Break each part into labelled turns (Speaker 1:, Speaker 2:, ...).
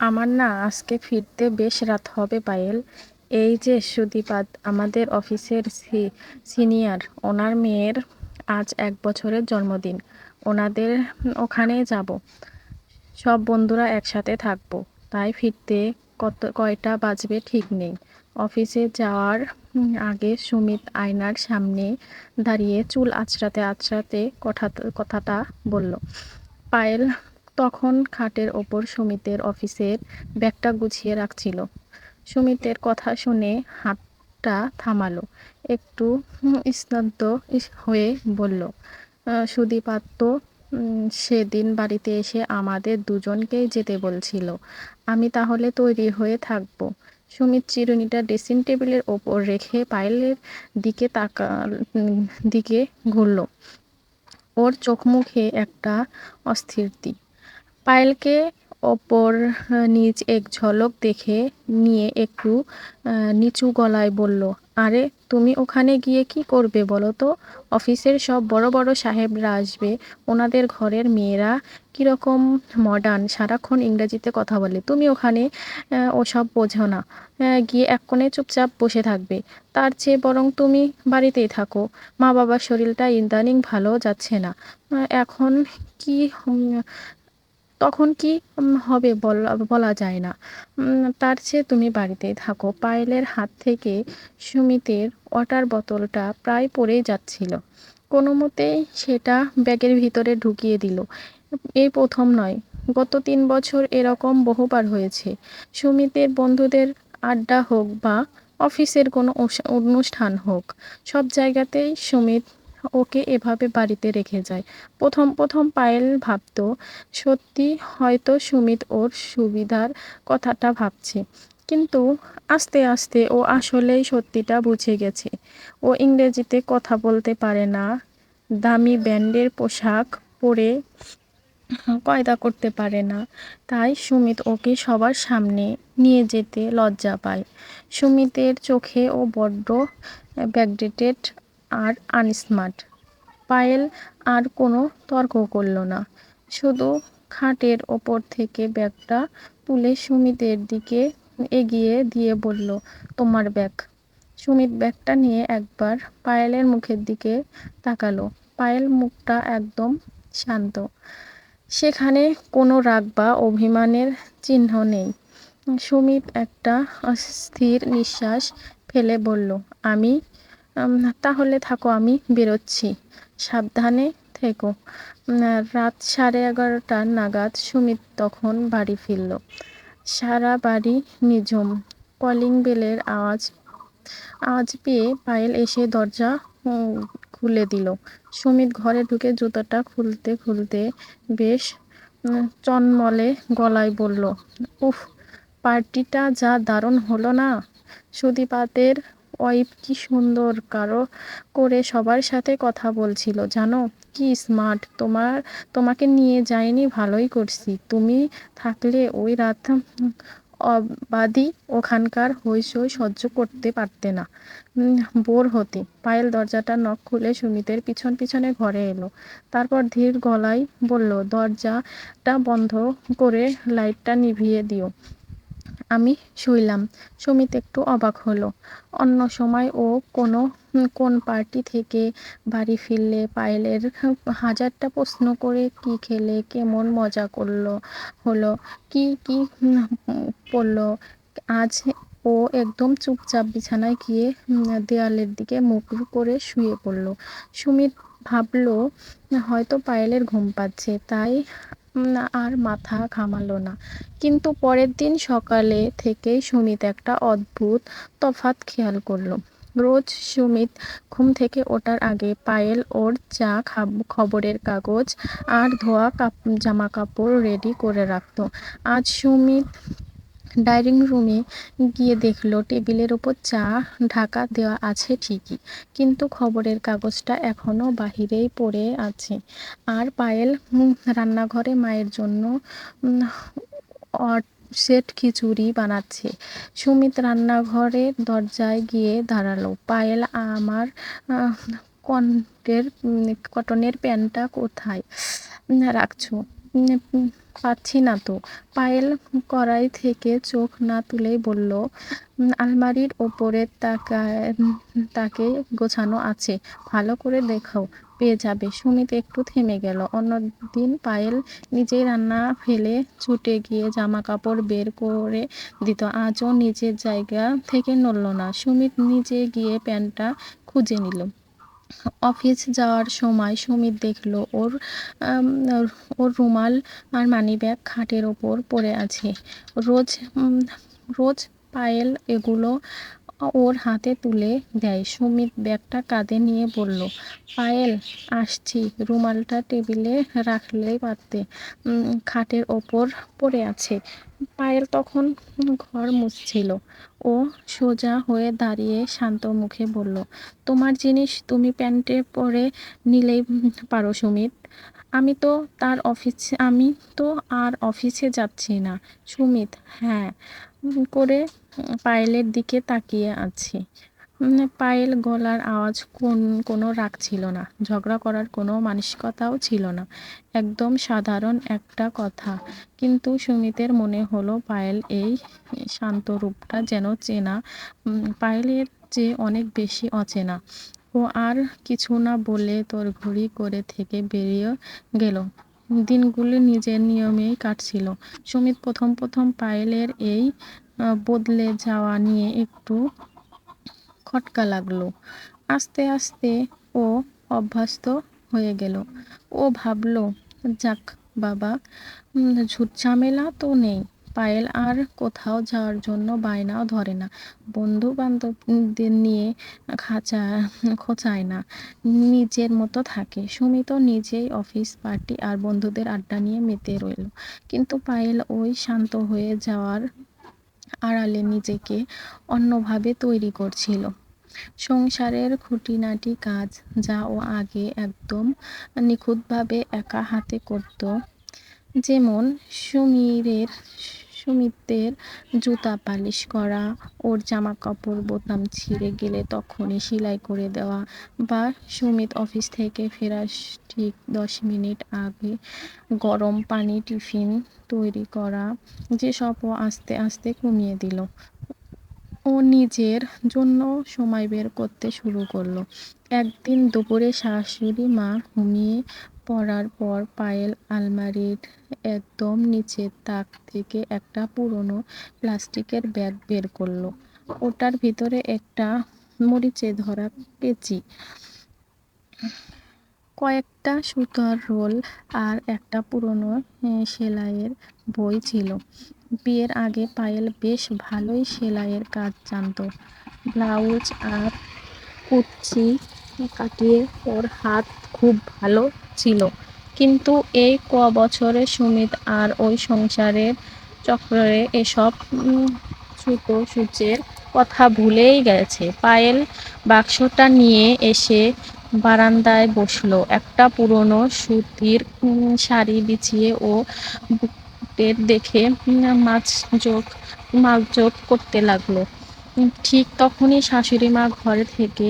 Speaker 1: আমার না আজকে ফিরতে বেশ রাত হবে পায়েল। এই যে সুদীপাত আমাদের অফিসের সিনিয়র, ওনার মেয়ের আজ 1 বছরের জন্মদিন। ওনাদের ওখানে যাব, সব বন্ধুরা একসাথে থাকবো। তাই ফিরতে কয়টা বাজবে ঠিক নেই। অফিসে যাওয়ার আগে সুমিত আয়নার সামনে দাঁড়িয়ে চুল আঁচড়াতে আঁচড়াতে কথাটা বলল। পায়েল তখন খাটের ওপর সুমিতের অফিসের ব্যাগটা গুছিয়ে রাখছিল। সুমিতের কথা শুনে হাতটা থামালো, একটু স্তব্ধ হয়ে বলল, সুদীপাত্র সেদিন বাড়িতে এসে আমাদের দুজনকেই যেতে বলছিল। আমি তাহলে তৈরি হয়ে থাকবো? সুমিত চিরুনিটা ড্রেসিং টেবিলের ওপর রেখে পায়েলের দিকে দিকে ঘুরল। ওর চোখ মুখে একটা অস্থিরতি। পায়েলকে ওপর নিচ এক ঝলক দেখে নিয়ে একটু নিচু গলায় বলল, আরে তুমি ওখানে গিয়ে কি করবে বলো তো? অফিসের সব বড় বড় সাহেবরা আসবে, ওনাদের ঘরের মেয়েরা কীরকম মডার্ন, সারাক্ষণ ইংরেজিতে কথা বলে। তুমি ওখানে ওসব বোঝো না, গিয়ে এক কোণে চুপচাপ বসে থাকবে। তার চেয়ে বরং তুমি বাড়িতেই থাকো। মা বাবার শরীরটা ইদানিং ভালো যাচ্ছে না। এখন কি তখন কি হবে বলা যায় না। তার চেয়ে তুমি বাড়িতেই থাকো। পায়েলের হাত থেকে সুমিতের ওয়াটার বোতলটা প্রায় পড়েই যাচ্ছিল, কোনো মতেই সেটা ব্যাগের ভিতরে ঢুকিয়ে দিল। এই প্রথম নয়, গত 3 বছর এরকম বহুবার হয়েছে। সুমিতের বন্ধুদের আড্ডা হোক বা অফিসের কোনো অনুষ্ঠান হোক, সব জায়গাতেই সুমিত ওকে এভাবে বাড়িতে রেখে যায়। প্রথম প্রথম পায়েল ভাবতো সত্যি হয়তো সুমিত ওর সুবিধার কথাটা ভাবছে, কিন্তু আস্তে আস্তে ও আসলেই সত্যিটা বুঝে গেছে। ও ইংরেজিতে কথা বলতে পারে না, দামি ব্র্যান্ডের পোশাক পরে কায়দা করতে পারে না, তাই সুমিত ওকে সবার সামনে নিয়ে যেতে লজ্জা পায়। সুমিতের চোখে ও বড্ড ব্যাকডেটেড আর আনস্মার্ট। পায়েল আর কোনো তর্ক করল না, শুধু খাটের ওপর থেকে ব্যাগটা তুলে সুমিতের দিকে এগিয়ে দিয়ে বলল, তোমার ব্যাগ। সুমিত ব্যাগটা নিয়ে একবার পায়েলের মুখের দিকে তাকালো। পায়েল মুখটা একদম শান্ত, সেখানে কোনো রাগ বা অভিমানের চিহ্ন নেই। সুমিত একটা অস্থির নিঃশ্বাস ফেলে বলল, আমি তাহলে থাকো, আমি বেরোচ্ছি, সাবধানে থেকো। রাত 11:30 নাগাদ সুমিত তখন বাড়ি ফিরল। সারা বাড়ি নিঝুম। কলিং বেলের আওয়াজ পেয়ে পায়েল এসে দরজা খুলে দিল। সুমিত ঘরে ঢুকে জুতোটা খুলতে খুলতে বেশ চনমলে গলায় বলল, উফ, পার্টিটা যা দারুণ হলো না। সুদীপাতের ওয়াইফ কি সুন্দর করে সবার সাথে কথা বলছিল জানো, কি স্মার্ট। তোমাকে নিয়ে যাইনি, ভালোই করছি। তুমি থাকলে ওই রাত অবাধি ওখানকার হইচই সহ্য করতে পারতে না, বোর হতে। পায়েল দরজাটা নখ খুলে সুমিতের পিছন পিছনে ঘরে এলো, তারপর ধীর গলায় বলল, দরজাটা বন্ধ করে লাইটটা নিভিয়ে দিও, আমি শুইলাম। সুমিত একটু অবাক হলো। অন্য সময় ও কোন পার্টি থেকে বাড়ি ফিরলে পায়েলের হাজারটা প্রশ্ন করে, কি খেলে, কেমন মজা হলো, কি কি পড়লো। আজ ও একদম চুপচাপ বিছানায় গিয়ে দেয়ালের দিকে মুখ করে শুয়ে পড়ল। সুমিত ভাবলো হয়তো পায়েলের ঘুম পাচ্ছে, তাই আর মাথা ঘামালো না। কিন্তু পরের দিন সকালে থেকেই সুমিত একটা অদ্ভুত তফাৎ খেয়াল করলো। রোজ সুমিত ঘুম থেকে ওঠার আগে পায়েল ওর চা, খবরের কাগজ আর ধোয়া জামা কাপড় রেডি করে রাখতো। আজ সুমিত ডাইনিং রুমে গিয়ে দেখলো টেবিলের ওপর চা ঢাকা দেওয়া আছে ঠিকই, কিন্তু খবরের কাগজটা এখনো বাহিরেই পড়ে আছে। আর পায়েল রান্নাঘরে মায়ের জন্য সেট খিচুড়ি বানাচ্ছে। সুমিত রান্নাঘরের দরজায় গিয়ে দাঁড়ালো। পায়েল, আমার কটনের প্যান্টটা কোথায় রাখছো? পাচ্ছি না তো। পায়েল কড়াই থেকে চোখ না তুলেই বলল, আলমারির ওপরে তাকে গোছানো আছে, ভালো করে দেখো, পেয়ে যাবে। সুমিত একটু থেমে গেল। অন্যদিন পায়েল নিজেই রান্না ফেলে ছুটে গিয়ে জামা কাপড় বের করে দিত, আজও নিজের জায়গা থেকে নড়ল না। সুমিত নিজে গিয়ে প্যান্টটা খুঁজে নিল। অফিস যাওয়ার সময় সুমিত দেখল আম, ওর রুমাল আর মানিব্যাগ খাটের ওপর পড়ে আছে। রোজ উম, রোজ পায়েল এগুলো ওর হাতে তুলে দেয়। সুমিত ব্যাগটা কাঁধে নিয়ে বলল, পায়েল, আসছি। রুমালটা টেবিলে রাখলেই পারতে, খাটের ওপর পড়ে আছে। পায়েল তখন ঘর মুছছিল। ও সোজা হয়ে দাঁড়িয়ে শান্ত মুখে বলল, তোমার জিনিস তুমি প্যান্টে পরে নিলেই পারো সুমিত। আমি তো আর অফিসে যাচ্ছি না। সুমিত হ্যাঁ করে পায়েলের দিকে তাকিয়ে আছে। পায়েল গলার আওয়াজ কোনো রাগ ছিল না, ঝগড়া করার কোনো মানসিকতাও ছিল না, একদম সাধারণ একটা কথা। কিন্তু সুমিতের মনে হলো পায়েল এই শান্ত রূপটা যেন চেনা, পায়েলের যে অনেক বেশি অচেনা। ও আর কিছু না বলে তড়িঘড়ি করে থেকে বেরিয়ে গেল। দিনগুলি নিজের নিয়মেই কাটছিল। সুমিত প্রথম প্রথম পায়েলের এই বদলে যাওয়া নিয়ে একটু খটকা লাগলো। আস্তে আস্তে ও অভ্যস্ত হয়ে গেল। ও ভাবলো, যাক বাবা, ঝুটঝামেলা তো নেই। পায়েল আর কোথাও যাওয়ার জন্য বায়নাও ধরে না, বন্ধু বান্ধবদের নিয়ে খাঁচা খোঁচায় না, নিজের মতো থাকে। সুমিত নিজেই অফিস পার্টি আর বন্ধুদের আড্ডা নিয়ে মেতে রইল। কিন্তু পায়েল ওই শান্ত হয়ে যাওয়ার আড়ালে নিজেকে অন্যভাবে তৈরি করছিল। সংসারের খুঁটিনাটি কাজ যা ও আগে একদম নিখুঁতভাবে একা হাতে করত, যেমন সুমিতের জুতা পালিশ করা, ওর জামা কাপড় বোতাম ছিঁড়ে গেলে তখনই সেলাই করে দেওয়া, বা সুমিত অফিস থেকে ফেরার ঠিক 10 মিনিট আগে গরম পানি টিফিন তৈরি করা, যেসব ও আস্তে আস্তে কমিয়ে দিল। ও নিজের জন্য সময় বের করতে শুরু করলো। একদিন দুপুরে শাশুড়ি মা ঘুমিয়ে পড়ার পর পায়েল আলমারির একদম নিচের তাক থেকে একটা পুরনো প্লাস্টিকের ব্যাগ বের করলো। ওটার ভিতরে একটা মরিচে ধরা পেঁচি, কয়েকটা সুতার রোল আর একটা পুরনো সেলাইয়ের বই ছিল। বিয়ের আগে পায়েল বেশ ভালোই সেলাইয়ের কাজ জানতো। ব্লাউজ আর কুর্চি কাটিয়ে ওর হাত খুব ভালো ছিল। কিন্তু এই বছরে সুমিত আর ওই সংসারের চক্রে এসব ছুতো সূচের কথা ভুলেই গেছে। পায়েল বাক্সটা নিয়ে এসে বারান্দায় বসলো। একটা পুরনো সুতির শাড়ি বিছিয়ে ও বুকের দেখে মাপজোক করতে লাগলো। ঠিক তখনই শাশুড়ি মা ঘরে থেকে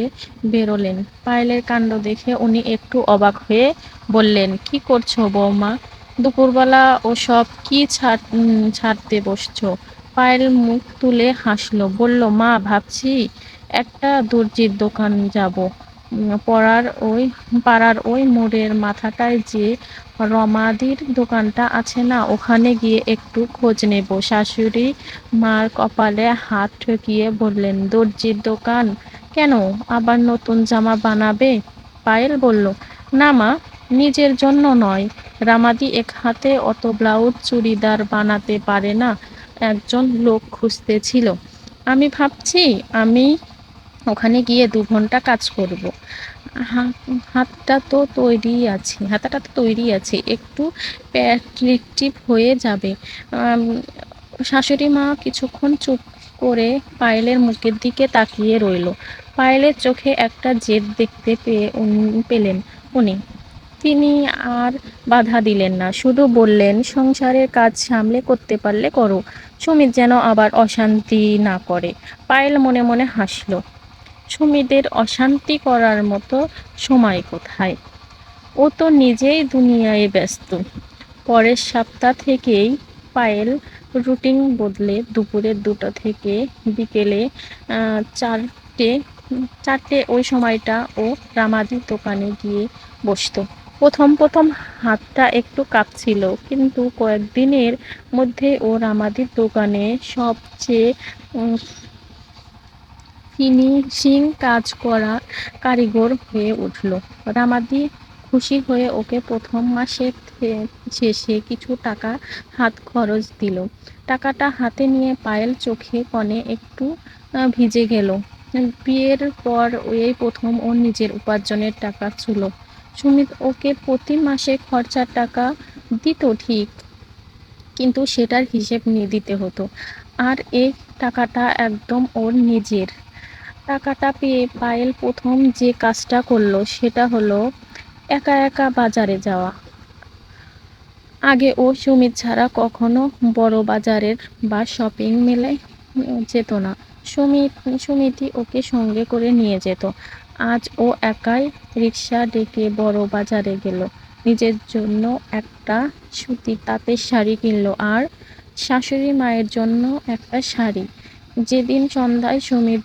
Speaker 1: বেরোলেন। পায়েলের কাণ্ড দেখে উনি একটু অবাক হয়ে বললেন, কি করছো বৌমা? দুপুরবেলা ওসব কি ছাড়তে বসছো? পায়েল মুখ তুলে হাসলো, বলল, মা, ভাবছি একটা দর্জির দোকান যাব। পাড়ার ওই মোড়ের মাথাটায় যে রমাদির দোকানটা আছে না, ওখানে গিয়ে একটু খোঁজ নেব। শাশুড়ি মার কপালে হাত ঠেকিয়ে বললেন, দর্জির দোকান কেন? আবার নতুন জামা বানাবে? পায়েল বলল, না মা, নিজের জন্য নয়, রামাদি এক হাতে অত ব্লাউজ চুড়িদার বানাতে পারে না, একজন লোক খুঁজতেছিল। আমি ভাবছি আমি ওখানে গিয়ে 2 ঘন্টা কাজ করব। হাতাটা তো তৈরি আছে, একটু প্র্যাকটিস হয়ে যাবে। শাশুড়ি মা কিছুক্ষণ চুপ করে পায়েলের মুখের দিকে তাকিয়ে রইল। পায়েলের চোখে একটা জেদ দেখতে পেলেন উনি। তিনি আর বাধা দিলেন না, শুধু বললেন, সংসারের কাজ সামলে করতে পারলে করো, সুমিত যেন আবার অশান্তি না করে। পায়েল মনে মনে হাসল। সুমিতের অশান্তি করার মতো সময় কোথায়? ও তো নিজেই দুনিয়ায় ব্যস্ত। পরের সপ্তাহ থেকেই পায়েল রুটিন বদলে দুপুরে 2টা থেকে বিকেলে 4টে 4টে ওই সময়টা ও রামাদির দোকানে গিয়ে বসতো। প্রথম হাতটা একটু কাঁপছিল, কিন্তু কয়েকদিনের মধ্যে ও রামাদির দোকানে সবচেয়ে ফিনিশিং কাজ করা কারিগর হয়ে উঠল। রামাদি খুশি হয়ে ওকে প্রথম মাসের শেষে কিছু টাকা হাত খরচ দিল। টাকাটা হাতে নিয়ে পায়েল চোখে কনে একটু ভিজে গেল। বিয়ের পর এই প্রথম ওর নিজের উপার্জনের টাকা ছিল। সুমিত ওকে প্রতি মাসে খরচার টাকা দিত ঠিক, কিন্তু সেটার হিসেব নিয়ে দিতে হতো। আর এই টাকাটা একদম ওর নিজের। টাকাটা পেয়ে পায়েল প্রথম যে কাজটা করলো সেটা হলো একা একা বাজারে যাওয়া। আগে ও সুমিত ছাড়া কখনো বড় বাজারের বা শপিং মেলে যেত না। সুমিতই ওকে সঙ্গে করে নিয়ে যেত। আজ ও একাই রিক্সা ডেকে বড় বাজারে গেল। নিজের জন্য একটা সুতির তাঁতের শাড়ি কিনলো আর শাশুড়ি মায়ের জন্য একটা শাড়ি। যেদিন সন্ধ্যায় সুমিত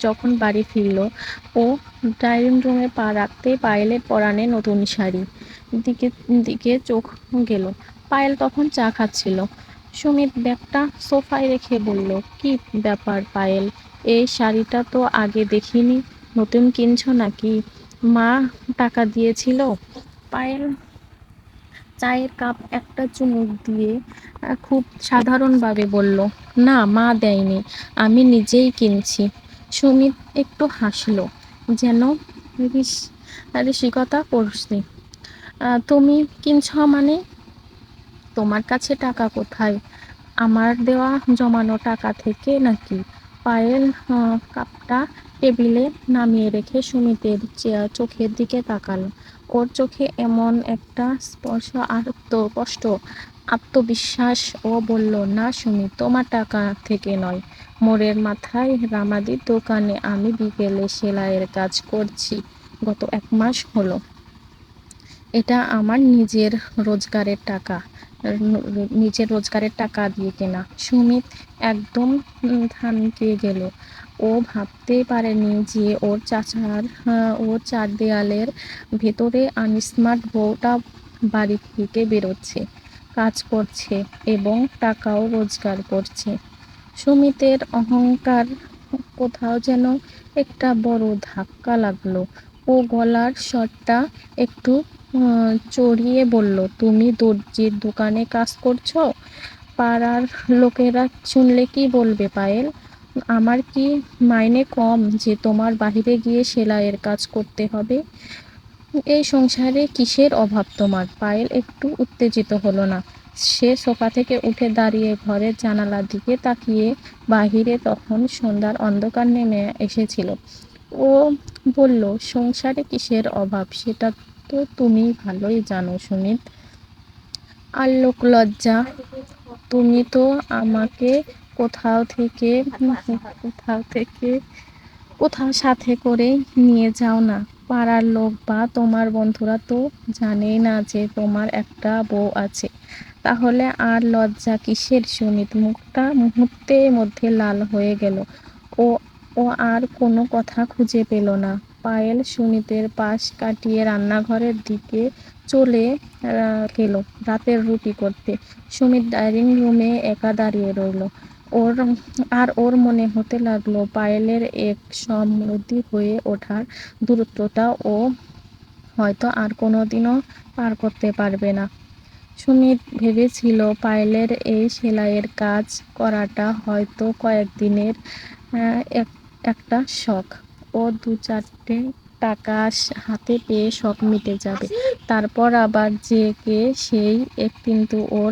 Speaker 1: যখন বাড়ি ফিরল, ও ড্রয়িং রুমে পা রাখতেই পায়েলের পরানে নতুন শাড়ি দিকে দিকে চোখ গেল। পায়েল তখন চা খাচ্ছিল। সুমিত ব্যাগটা সোফায় রেখে বলল, কি ব্যাপার পায়েল, এই শাড়িটা তো আগে দেখিনি, নতুন কিনছো নাকি? মা টাকা দিয়েছিল? পায়েল চায়ের কাপ একটা চুমুক দিয়ে খুব সাধারণভাবে বলল, না মা দেয়নি, আমি নিজেই কিনছি। সুমিত একটু হাসলো, যেন রসিকতা করছে। তুমি কিনছ মানে? তোমার কাছে টাকা কোথায়? আমার দেওয়া জমানো টাকা থেকে নাকি? পায়েল কাপটা টেবিলে নামিয়ে রেখে সুমিতের চোখের দিকে তাকাল। ওর চোখে এমন একটা স্পষ্ট আত্মবিশ্বাস। ও বলল, না সুমিত, তোমার টাকা থেকে নয়। মোড়ের মাথায় রামাদির দোকানে আমি বিকেলে সেলাইয়ের কাজ করছি, গত 1 মাস হলো। এটা আমার নিজের রোজগারের টাকা দিয়ে কেনা। সুমিত একদম থমকে গেল। ও ভাবতেই পারেনি যে ওর চার দেয়ালের ভেতরে আনস্মার্ট বউটা বাড়ি থেকে বেরোচ্ছে, কাজ করছে এবং টাকাও রোজগার করছে। সুমিতের অহংকার কোথাও যেন একটা বড় ধাক্কা লাগলো। ও গলার স্বরটা একটু চড়িয়ে বলল, তুমি দর্জির দোকানে কাজ করছো? পাড়ার লোকেরা শুনলে কি বলবে পায়েল? আমার কি মাইনে কম যে তোমার বাইরে গিয়ে সেলাইয়ের কাজ করতে হবে? এই সংসারে কিসের অভাব তোমার? পায়েল একটু উত্তেজিত হলো না। সে সোফা থেকে উঠে দাঁড়িয়ে ঘরের জানালার দিকে তাকিয়ে। বাহিরে তখন সন্ধ্যার অন্ধকার নেমে এসেছিল। ও বলল, সংসারে কিসের অভাব সেটা তো তুমি ভালোই জানো সুমিত। আর লোকলজ্জা? তুমি তো আমাকে কোথাও থেকে কোথাও থেকে কোথাও সাথে করে নিয়ে যাও না। পাড়ার লোক বা তোমার বন্ধুরা তো জানেই না যে তোমার একটা বউ আছে। তাহলে আর লজ্জা কিসের? সুমিত মুখটা মুহূর্তের মধ্যে লাল হয়ে গেল। ও ও আর কোনো কথা খুঁজে পেল না। পায়েল সুমিতের পাশ কাটিয়ে রান্নাঘরের দিকে চলে গেল রাতের রুটি করতে। সুমিত ডাইনিং রুমে একা দাঁড়িয়ে রইল। ওর মনে হতে লাগলো পায়েলের এক সমৃদ্ধি হয়ে ওঠার দূরত্বটা ও হয়তো আর কোনোদিনও পার করতে পারবে না। সুমিত ভেবেছিল পায়েলের এই সেলাইয়ের কাজ করাটা হয়তো কয়েকদিনের একটা শখ। ও 2-4টে টাকা হাতে পেয়ে শখ মিটে যাবে, তারপর আবার জেগে সেই কিন্তু ওর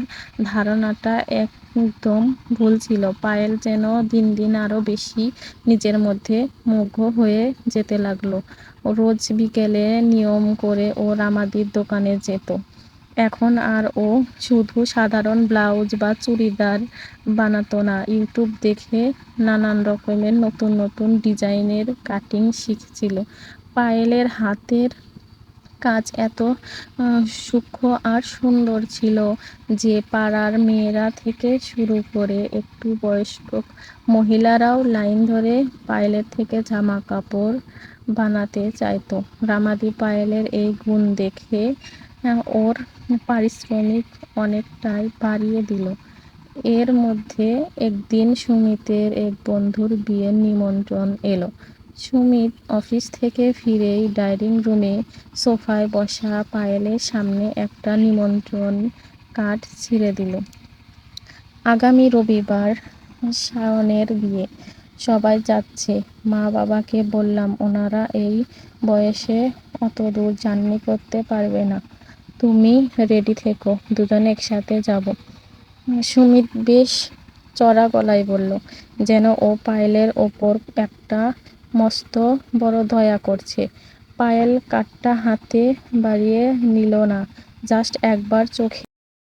Speaker 1: ধারণাটা একদম ভুল ছিল। পায়েল যেন দিন দিন আরো বেশি নিজের মধ্যে মগ্ন হয়ে যেতে লাগলো। রোজ বিকেলে নিয়ম করে ও রামাদির দোকানে যেত। এখন আর ও শুধু সাধারণ ব্লাউজ বা চুড়িদার বানাতো না, ইউটিউব দেখে নানান রকমের নতুন নতুন ডিজাইনের কাটিং শিখছিল। পায়েলের হাতের কাজ এত সূক্ষ্ম আর সুন্দর ছিল যে পাড়ার মেয়েরা থেকে শুরু করে একটু বয়স্ক মহিলারাও লাইন ধরে পায়েলের থেকে জামা কাপড় বানাতে চাইতো। রামাদি পায়েলের এই গুণ দেখে ওর পারিশ্রমিক অনেকটাই বাড়িয়ে দিল। এর মধ্যে একদিন সুমিতের এক বন্ধুর বিয়ের নিমন্ত্রণ এলো। সুমিত অফিস থেকে ফিরেই ডাইনিং রুমে সোফায় বসা পায়েলের সামনে একটা নিমন্ত্রণ কার্ড ছিঁড়ে দিল। আগামী রবিবার শাওনের বিয়ে, সবাই যাচ্ছে। মা বাবাকে বললাম ওনারা এই বয়সে অতদূর জার্নি করতে পারবে না, তুমি রেডি থেকো, দুজনে একসাথে যাব। সুমিত বেশ চড়া গলায় বলল, যেন ও পায়েলের ওপর একটা মস্ত বড় দয়া করছে। পায়েল কার্ডটা হাতে বাড়িয়ে নিল না, জাস্ট একবার চোখে